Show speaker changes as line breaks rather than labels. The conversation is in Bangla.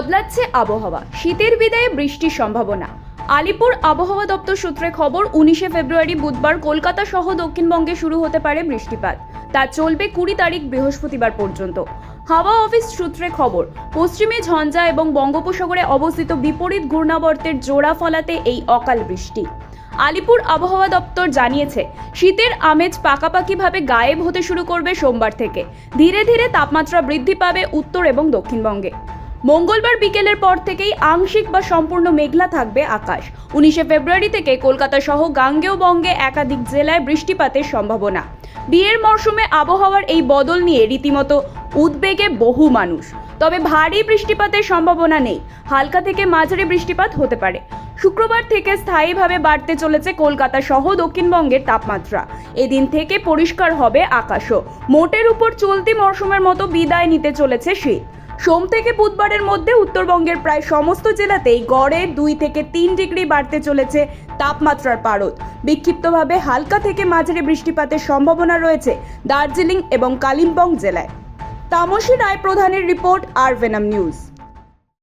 বদলাচ্ছে আবহাওয়া, শীতের বিদায়ে বৃষ্টির সম্ভাবনা। আলিপুর আবহাওয়া দপ্তর সূত্রে খবর, 19শে ফেব্রুয়ারি বুধবার কলকাতা সহ দক্ষিণবঙ্গে শুরু হতে পারে বৃষ্টিপাত। তা চলবে 20 তারিখ বৃহস্পতিবার পর্যন্ত। হাওয়া অফিস সূত্রে খবর, পশ্চিমে ঝঞ্ঝা এবং বঙ্গোপসাগরে অবস্থিত বিপরীত ঘূর্ণাবর্তের জোড়া ফলাতে এই অকাল বৃষ্টি। আলিপুর আবহাওয়া দপ্তর জানিয়েছে, শীতের আমেজ পাকাপাকিভাবে গায়েব হতে শুরু করবে সোমবার থেকে। ধীরে ধীরে তাপমাত্রা বৃদ্ধি পাবে উত্তর এবং দক্ষিণবঙ্গে। মঙ্গলবার বিকেলের পর থেকেই আংশিক বা সম্পূর্ণ মেঘলা থাকবে আকাশ। 19শে ফেব্রুয়ারি থেকে কলকাতা সহ গাঙ্গেয় বঙ্গে একাধিক জেলায় বৃষ্টিপাতের সম্ভাবনা। বিয়ের মরশুমে আবহাওয়ার এই বদল নিয়ে রীতিমতো উদ্বেগে বহু মানুষ। তবে ভারী বৃষ্টিপাতের সম্ভাবনা নেই, হালকা থেকে মাঝারি বৃষ্টিপাত হতে পারে। শুক্রবার থেকে স্থায়ীভাবে বাড়তে চলেছে কলকাতা সহ দক্ষিণবঙ্গের তাপমাত্রা। এদিন থেকে পরিষ্কার হবে আকাশও। মোটের উপর চলতি মরশুমের মতো বিদায় নিতে চলেছে শীত। সোম থেকে বুধবারের মধ্যে উত্তরবঙ্গের প্রায় সমস্ত জেলাতেই গড়ে 2 থেকে 3 ডিগ্রি বাড়তে চলেছে তাপমাত্রার পারদ। বিক্ষিপ্তভাবে হালকা থেকে মাঝারি বৃষ্টিপাতের সম্ভাবনা রয়েছে দার্জিলিং এবং কালিম্পং জেলায়। তামসী রায় প্রধানের রিপোর্ট, আর ভেনাম নিউজ।